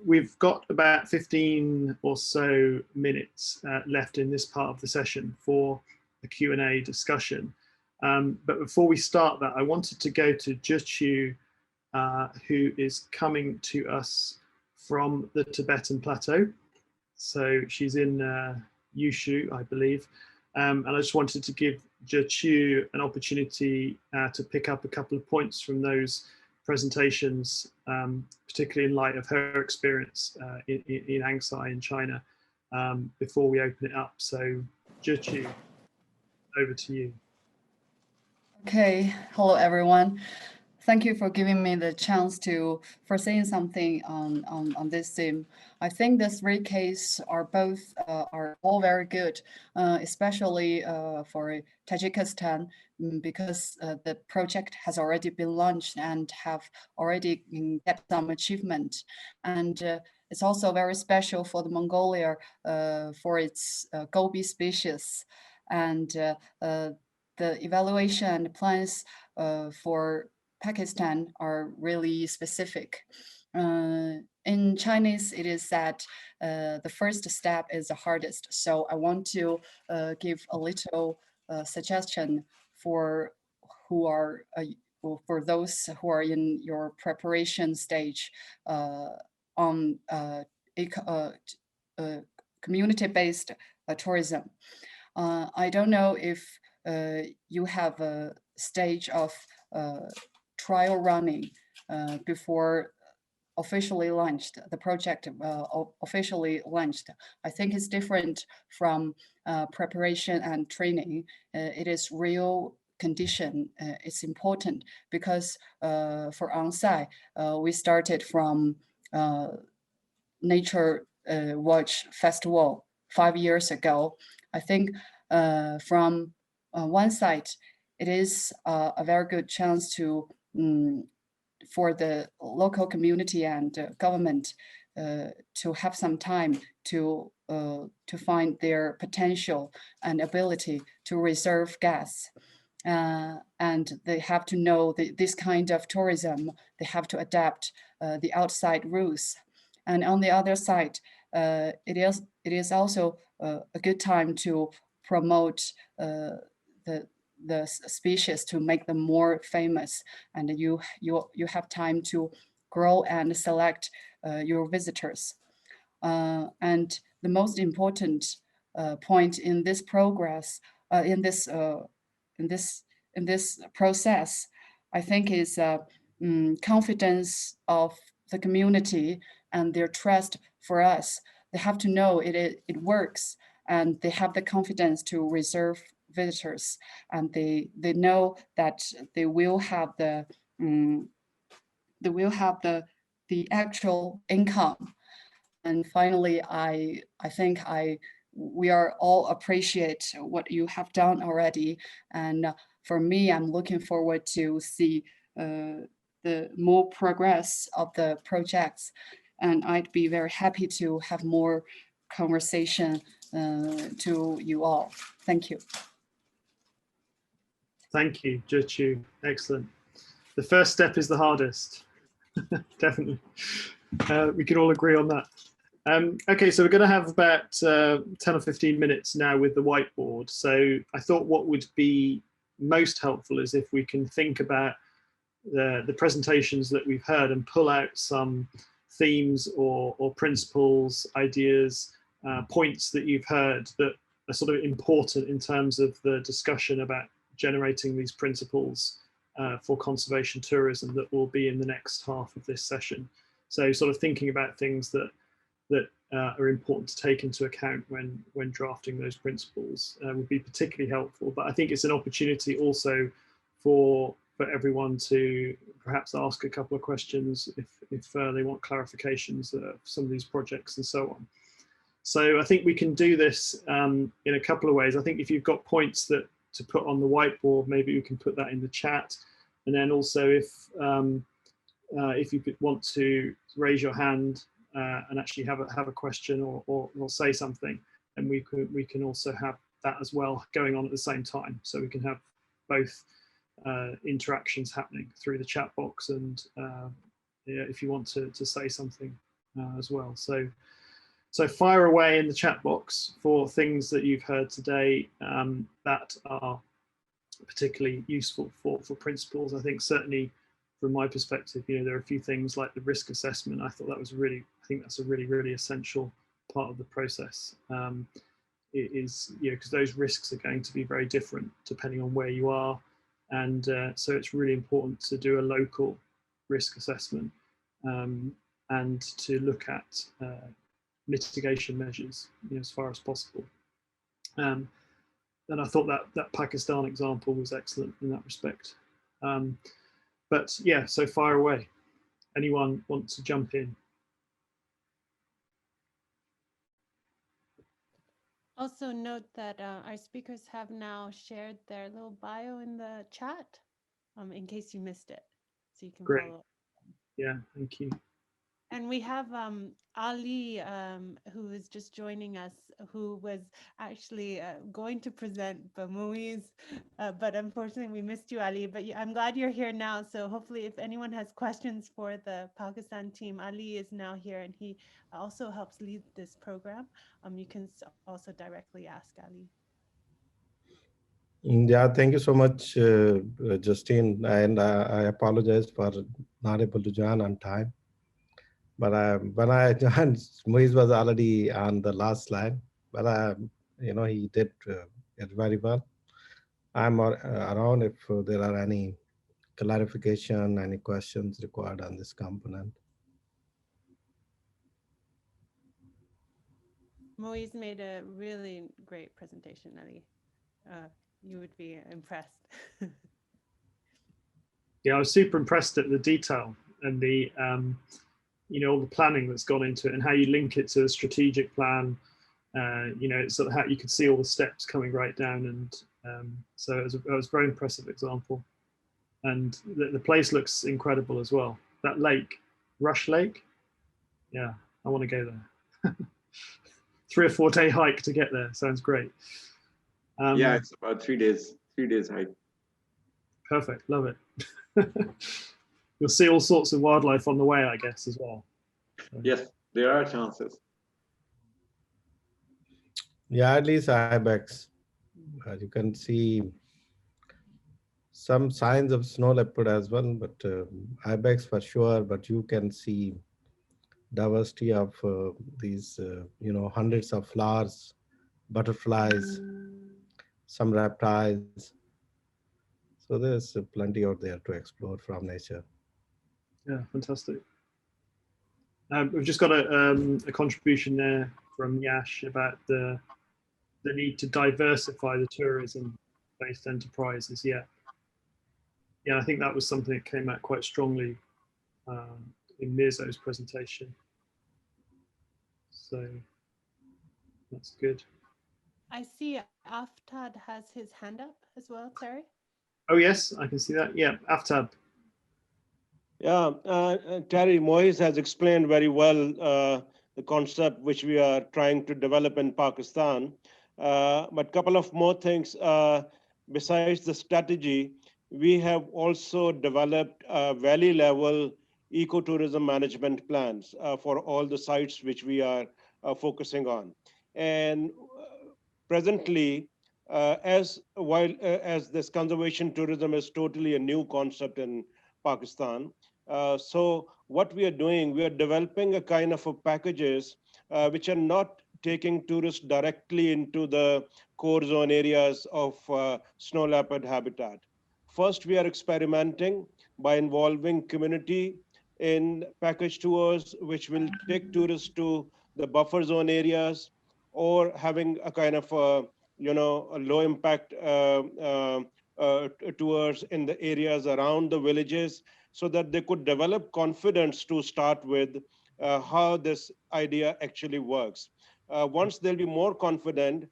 We've got about 15 or so minutes left in this part of the session for a Q&A discussion. But before we start that, I wanted to go to Zhiqiu, who is coming to us from the Tibetan Plateau. So she's in Yushu, I believe. And I just wanted to give Zhiqiu an opportunity to pick up a couple of points from those presentations, particularly in light of her experience in Anxai in China, before we open it up. So Zhiqiu, over to you. Okay, hello everyone. Thank you for giving me the chance for saying something on this theme. I think the three cases are all very good, especially for Tajikistan, because the project has already been launched and have already get some achievement. And it's also very special for the Mongolia for its gobi species. And the evaluation and plans for Pakistan are really specific. In Chinese, it is said the first step is the hardest. So I want to give a little suggestion for those who are in your preparation stage on community-based tourism. I don't know if you have a stage of trial running before officially launched, the project officially launched. I think it's different from preparation and training. It is real condition. It's important because for Anxai, we started from Nature Watch Festival 5 years ago. I think from one side, it is a very good chance for the local community and government to have some time to find their potential and ability to reserve gas. And they have to know this kind of tourism, they have to adapt the outside rules. And on the other side, it is also a good time to promote the species, to make them more famous, and you have time to grow and select your visitors. And the most important point in this progress, in this process, I think is confidence of the community and their trust for us. They have to know it works, and they have the confidence to reserve visitors, and they know that they will have the actual income. And finally, I think we are all appreciate what you have done already, and for me, I'm looking forward to see the more progress of the projects, and I'd be very happy to have more conversation to you all. Thank you. Thank you, Zhiqiu. Excellent. The first step is the hardest. Definitely. We can all agree on that. Okay, so we're going to have about 10 or 15 minutes now with the whiteboard. So I thought what would be most helpful is if we can think about the presentations that we've heard and pull out some themes or principles, ideas, points that you've heard that are sort of important in terms of the discussion about generating these principles for conservation tourism that will be in the next half of this session. So sort of thinking about things that are important to take into account when drafting those principles would be particularly helpful. But I think it's an opportunity also for everyone to perhaps ask a couple of questions if they want clarifications of some of these projects and so on. So I think we can do this in a couple of ways. I think if you've got points to put on the whiteboard, maybe you can put that in the chat. And then also if you could want to raise your hand and actually have a question or say something, and we can also have that as well going on at the same time. So we can have both interactions happening through the chat box and yeah, if you want to say something as well. So fire away in the chat box for things that you've heard today that are particularly useful for principals. I think certainly from my perspective, there are a few things like the risk assessment. I think that's a really essential part of the process. It is, because those risks are going to be very different depending on where you are. And so it's really important to do a local risk assessment and to look at mitigation measures as far as possible. And I thought that Pakistan example was excellent in that respect. But yeah, so fire away. Anyone want to jump in? Also note that our speakers have now shared their little bio in the chat in case you missed it. So you can Great. follow. Yeah, thank you. And we have Ali, who is just joining us, who was actually going to present, but unfortunately we missed you, Ali. But I'm glad you're here now. So hopefully if anyone has questions for the Pakistan team, Ali is now here and he also helps lead this program. You can also directly ask Ali. Yeah, thank you so much, Justine. And I apologize for not able to join on time. But when I joined, Moise was already on the last slide. But he did it very well. I'm around if there are any clarification, any questions required on this component. Moise made a really great presentation, Ali. You would be impressed. Yeah, I was super impressed at the detail and the all the planning that's gone into it and how you link it to the strategic plan. It's sort of how you could see all the steps coming right down, and so it was a very impressive example. And the place looks incredible as well. That lake, Rush Lake, yeah, I want to go there. 3 or 4 day hike to get there. Sounds great. Yeah, it's about 3 days hike. Perfect, love it. You'll see all sorts of wildlife on the way, I guess, as well. So. Yes, there are chances. Yeah, at least ibex. You can see some signs of snow leopard as well, but ibex for sure. But you can see diversity of these, hundreds of flowers, butterflies, some reptiles. So there's plenty out there to explore from nature. Yeah, fantastic. We've just got a contribution there from Yash about the need to diversify the tourism-based enterprises. Yeah, I think that was something that came out quite strongly in Mirzo's presentation. So that's good. I see Aftad has his hand up as well, Terry. Oh yes, I can see that. Yeah, Aftab. Yeah, Terry, Moise has explained very well the concept which we are trying to develop in Pakistan. But a couple of more things. Besides the strategy, we have also developed valley level ecotourism management plans for all the sites which we are focusing on. And presently, as this conservation tourism is totally a new concept in Pakistan, so what we are doing, we are developing a kind of a packages which are not taking tourists directly into the core zone areas of snow leopard habitat. First, we are experimenting by involving community in package tours, which will take tourists to the buffer zone areas, or having a kind of a low impact tours in the areas around the villages, so that they could develop confidence to start with how this idea actually works. Once they'll be more confident,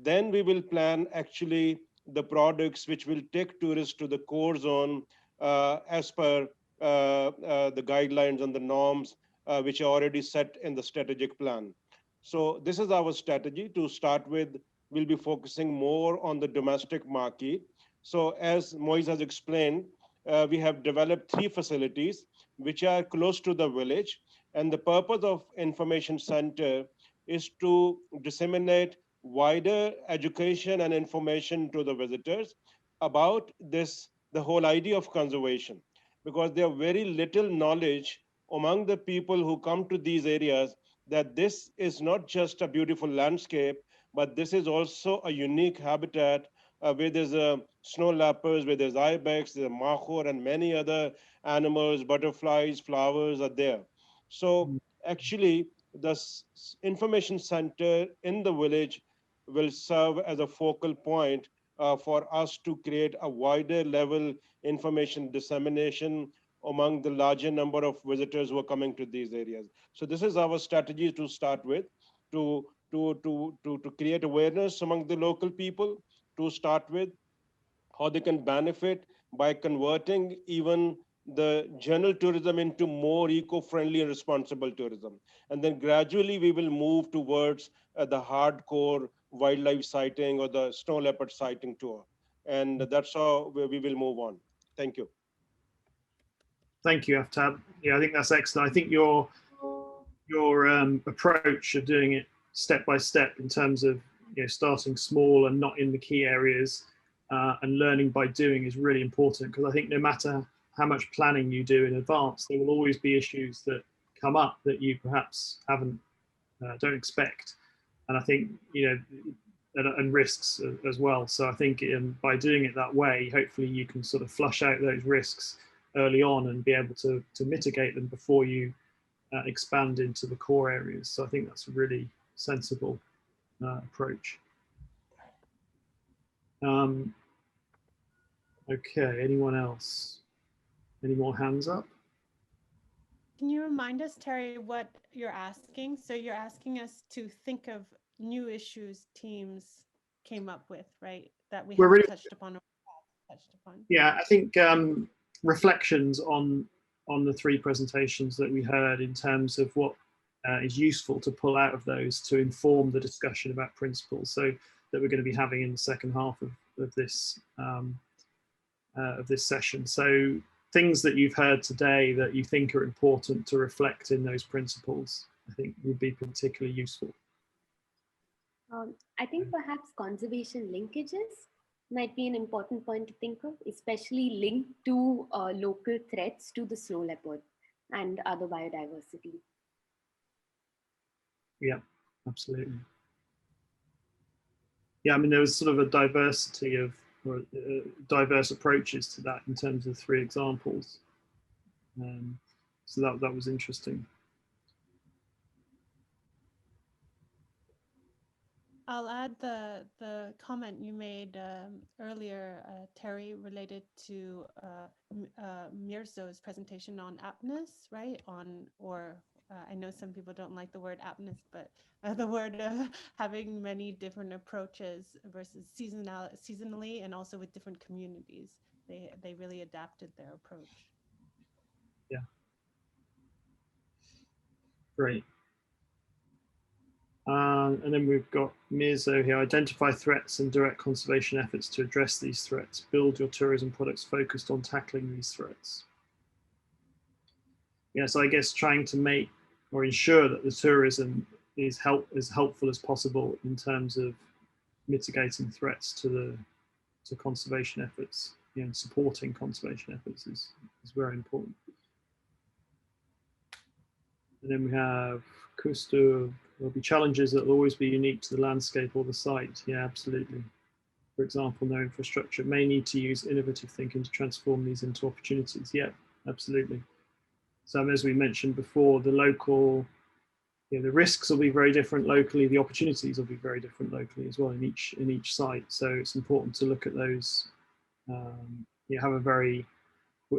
then we will plan actually the products which will take tourists to the core zone as per the guidelines and the norms which are already set in the strategic plan. So this is our strategy to start with. We'll be focusing more on the domestic market. So as Moise has explained, we have developed 3 facilities which are close to the village, And the purpose of information center is to disseminate wider education and information to the visitors about this, the whole idea of conservation, because there are very little knowledge among the people who come to these areas that this is not just a beautiful landscape, but this is also a unique habitat where there's snow leopards, where there's ibex, there's a mahor, and many other animals, butterflies, flowers are there. So actually, the information center in the village will serve as a focal point for us to create a wider level information dissemination among the larger number of visitors who are coming to these areas. So this is our strategy to start with, to create awareness among the local people, to start with, how they can benefit by converting even the general tourism into more eco-friendly and responsible tourism. And then gradually we will move towards the hardcore wildlife sighting or the snow leopard sighting tour. And that's how we will move on. Thank you. Thank you, Aftab. Yeah, I think that's excellent. I think your approach of doing it step by step in terms of starting small and not in the key areas and learning by doing is really important, because I think no matter how much planning you do in advance, there will always be issues that come up that you perhaps don't expect, and I think and risks as well. So I think by doing it that way, hopefully you can sort of flush out those risks early on and be able to mitigate them before you expand into the core areas. So I think that's a really sensible approach. Okay, anyone else? Any more hands up? Can you remind us, Terry, what you're asking? So you're asking us to think of new issues teams came up with, right? That we haven't really touched upon. Yeah, I think reflections on the three presentations that we heard in terms of what is useful to pull out of those to inform the discussion about principles, so that we're going to be having in the second half of this session. So things that you've heard today that you think are important to reflect in those principles, I think would be particularly useful. I think perhaps conservation linkages might be an important point to think of, especially linked to local threats to the snow leopard and other biodiversity. Yeah, absolutely. Yeah, I mean, there was sort of a diversity of diverse approaches to that in terms of three examples. So that was interesting. I'll add the comment you made earlier, Terry, related to Mirzo's presentation on Apness, right? I know some people don't like the word Apness, but the word having many different approaches versus seasonally, and also with different communities. They really adapted their approach. Yeah. Great. And then we've got Mirzo here. Identify threats and direct conservation efforts to address these threats. Build your tourism products focused on tackling these threats. Yeah, so I guess trying to make or ensure that the tourism is as helpful as possible in terms of mitigating threats to conservation efforts, supporting conservation efforts is very important. And then we have Kustu. There'll be challenges that will always be unique to the landscape or the site. Yeah, absolutely. For example, no infrastructure may need to use innovative thinking to transform these into opportunities. Yeah, absolutely. So as we mentioned before, the local, the risks will be very different locally. The opportunities will be very different locally as well in each site. So it's important to look at those. Have a very,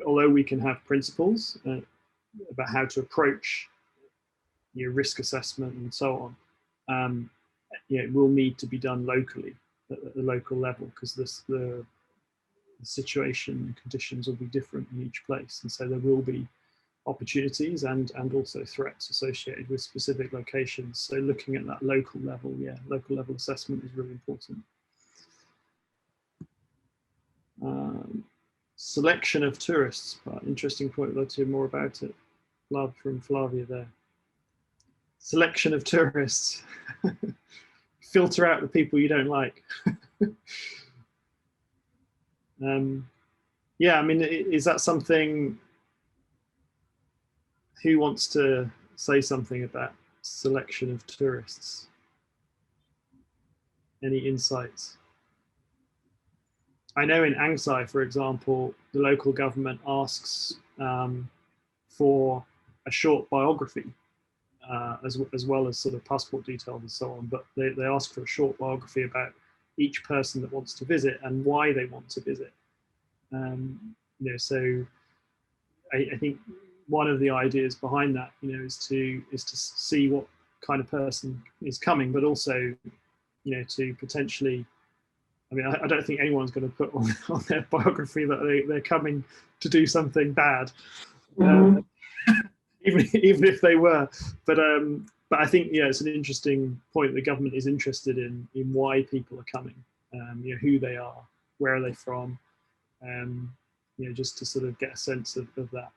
although we can have principles about how to approach risk assessment and so on, it will need to be done locally at the local level, because the situation and conditions will be different in each place, and so there will be opportunities and also threats associated with specific locations. So looking at that local level, local level assessment is really important. Selection of tourists, interesting point. Let's hear more about it. Love from Flavia there. selection of tourists. Filter out the people you don't like. Yeah, I mean, is that something? Who wants to say something about selection of tourists? Any insights? I know in Angsai, for example, the local government asks for a short biography, as well as sort of passport details and so on, but they ask for a short biography about each person that wants to visit and why they want to visit. You know, so I think one of the ideas behind that, you know, is to see what kind of person is coming, but also, you know, to potentially, I mean, I don't think anyone's going to put on their biography that they're coming to do something bad, even if they were. But I think, yeah, it's an interesting point. The government is interested in why people are coming, you know, who they are, where are they from, you know, just to sort of get a sense of that.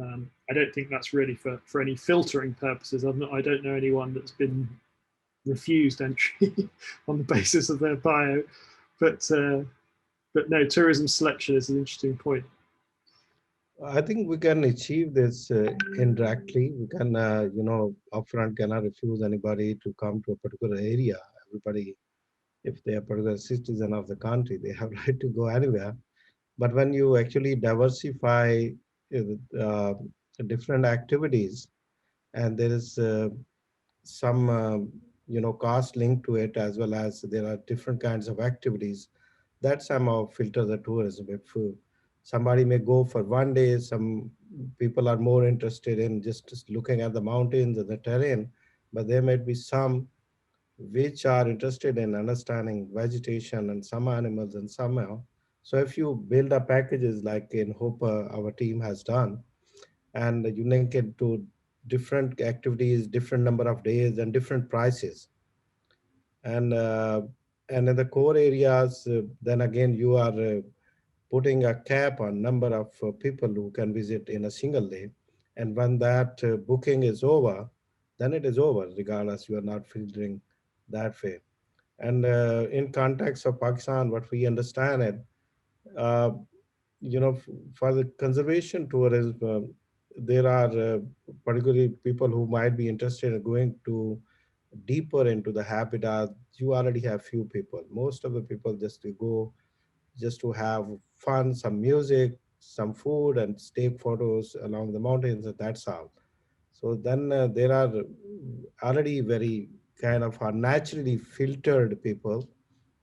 I don't think that's really for any filtering purposes. I don't know anyone that's been refused entry on the basis of their bio, but no, tourism selection is an interesting point. I think we can achieve this indirectly. We can, you know, upfront cannot refuse anybody to come to a particular area. Everybody, if they are particular citizen of the country, they have right to go anywhere. But when you actually diversify different activities, and there is some you know, cost linked to it, as well as there are different kinds of activities, that somehow filter the tourism. If somebody may go for one day, some people are more interested in just looking at the mountains and the terrain, but there might be some which are interested in understanding vegetation and some animals and somehow. So if you build up packages like in Hope our team has done, and you link it to different activities, different number of days and different prices. And in the core areas, then again, you are putting a cap on number of people who can visit in a single day. And when that booking is over, then it is over, regardless, you are not filtering that way. And in context of Pakistan, what we understand it, uh, you know, for the conservation tourism, there are particularly people who might be interested in going to deeper into the habitat. You already have few people. Most of the people just to go, just to have fun, some music, some food, and take photos along the mountains, and that's all. So then there are already very kind of are naturally filtered people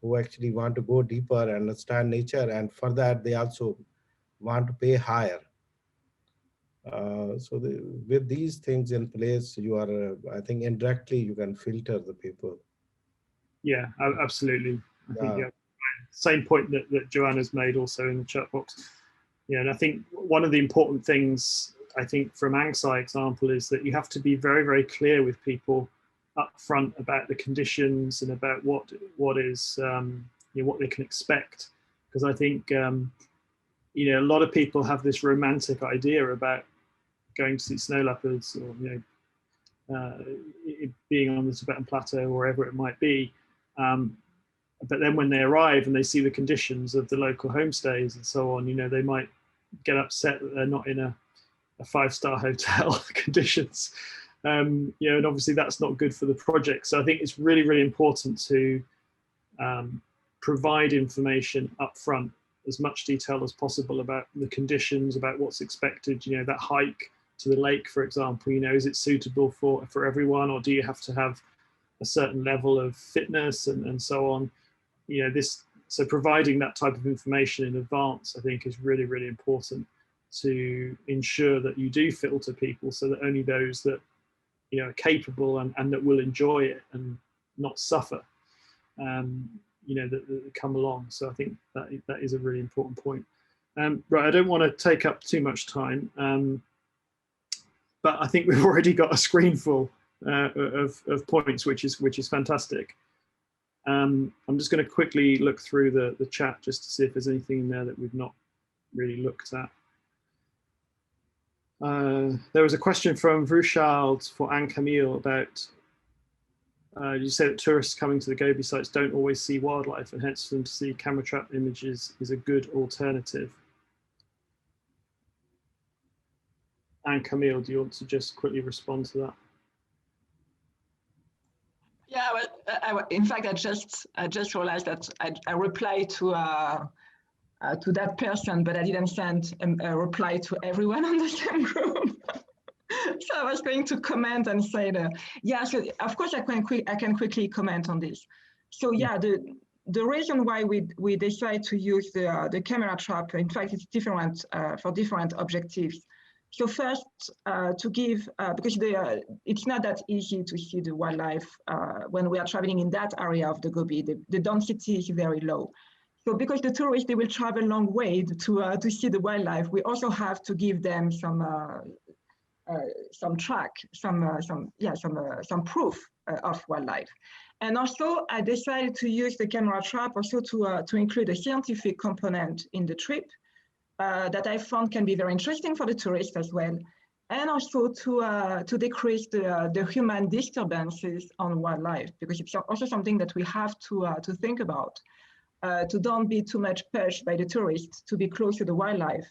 who actually want to go deeper and understand nature, and for that they also want to pay higher. With these things in place, you are, I think, indirectly you can filter the people. Yeah, absolutely. I think, Yeah. yeah, same point that Joanna's made also in the chat box. Yeah, and I think one of the important things, I think, from Angsai example is that you have to be very, very clear with people up front about the conditions and about what is you know, what they can expect. Because I think you know, a lot of people have this romantic idea about going to see snow leopards, or you know, being on the Tibetan plateau or wherever it might be. But then when they arrive and they see the conditions of the local homestays and so on, you know, they might get upset that they're not in a 5-star hotel conditions. You know, and obviously that's not good for the project. So I think it's really, really important to provide information up front, as much detail as possible about the conditions, about what's expected. You know, that hike to the lake, for example, you know, is it suitable for everyone, or do you have to have a certain level of fitness and so on? You know, so providing that type of information in advance, I think, is really, really important to ensure that you do filter people, so that only those that, you know, are capable and that will enjoy it and not suffer, you know, that come along. So I think that is a really important point. Right, I don't want to take up too much time, but I think we've already got a screen full of points, which is fantastic. I'm just going to quickly look through the chat just to see if there's anything in there that we've not really looked at. There was a question from Vruchald for Anne Camille about, you say that tourists coming to the Gobi sites don't always see wildlife, and hence for them to see camera trap images is a good alternative. Anne Camille, do you want to just quickly respond to that? Yeah, well, in fact, I just realized that I replied to that person, but I didn't send a reply to everyone on the same group. So I was going to comment and say, yeah, so of course I can quickly comment on this. So yeah, the reason why we decide to use the camera trap, in fact, it's different for different objectives. So first, to give, because it's not that easy to see the wildlife when we are traveling in that area of the Gobi. The density is very low. So because the tourists, they will travel a long way to see the wildlife, we also have to give them some track, some proof of wildlife. And also, I decided to use the camera trap also to include a scientific component in the trip that I found can be very interesting for the tourists as well, and also to decrease the human disturbances on wildlife, because it's also something that we have to think about, to don't be too much pushed by the tourists to be close to the wildlife,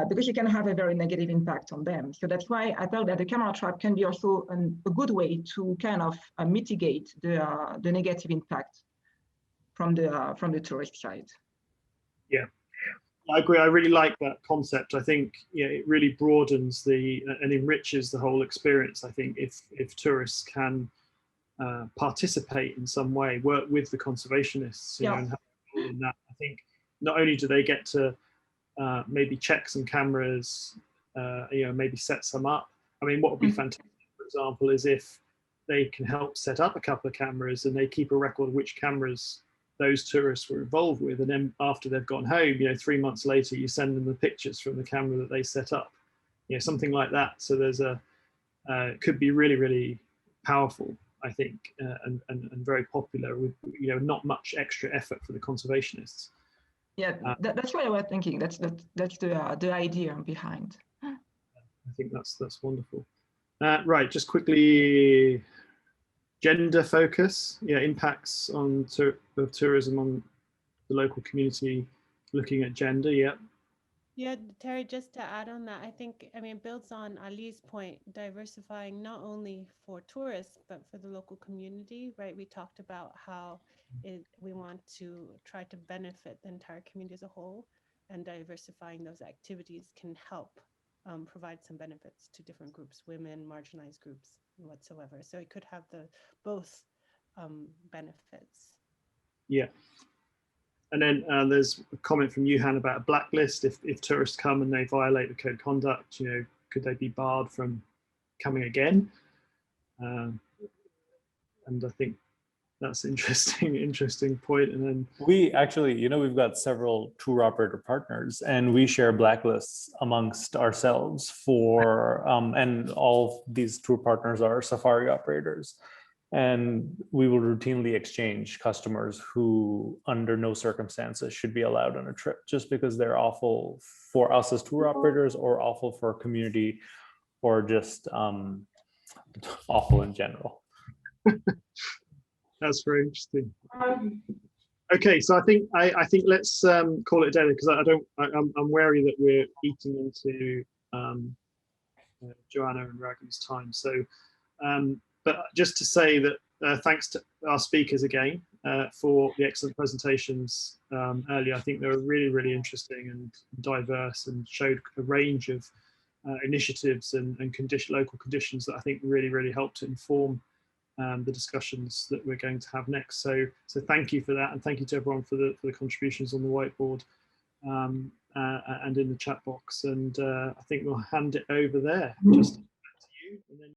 because it can have a very negative impact on them. So that's why I felt that the camera trap can be also a good way to kind of mitigate the negative impact from the tourist side. Yeah. I agree. I really like that concept. I think it really broadens and enriches the whole experience. I think if tourists can participate in some way, work with the conservationists, you know, and help in that. I think not only do they get to maybe check some cameras, you know, maybe set some up. I mean, what would be fantastic, for example, is if they can help set up a couple of cameras and they keep a record of which cameras those tourists were involved with, and then after they've gone home, you know, 3 months later, you send them the pictures from the camera that they set up, you know, something like that. So there's could be really, really powerful, I think, and very popular with, you know, not much extra effort for the conservationists. Yeah, that's what I was thinking. That's the idea behind. I think that's wonderful. Right, just quickly. Gender focus, yeah, impacts on of tourism on the local community, looking at gender, yeah. Yeah, Terry, just to add on that, I mean, it builds on Ali's point, diversifying not only for tourists, but for the local community, right? We talked about how we want to try to benefit the entire community as a whole, and diversifying those activities can help provide some benefits to different groups, women, marginalized groups, whatsoever. So it could have both benefits. Yeah. And then there's a comment from Yuhan about a blacklist. If tourists come and they violate the code of conduct, you know, could they be barred from coming again? And I think that's interesting point. And then we actually, you know, we've got several tour operator partners, and we share blacklists amongst ourselves for, and all these tour partners are safari operators. And we will routinely exchange customers who under no circumstances should be allowed on a trip, just because they're awful for us as tour operators, or awful for a community, or just awful in general. That's very interesting. Okay, so I think let's call it a day, because I'm wary that we're eating into Joanna and Ragu's time. So, but just to say that thanks to our speakers again for the excellent presentations earlier. I think they were really, really interesting and diverse, and showed a range of initiatives and local conditions that I think really, really helped to inform the discussions that we're going to have next. So thank you for that, and thank you to everyone for the contributions on the whiteboard and in the chat box. And I think we'll hand it over there. Just back to you, and then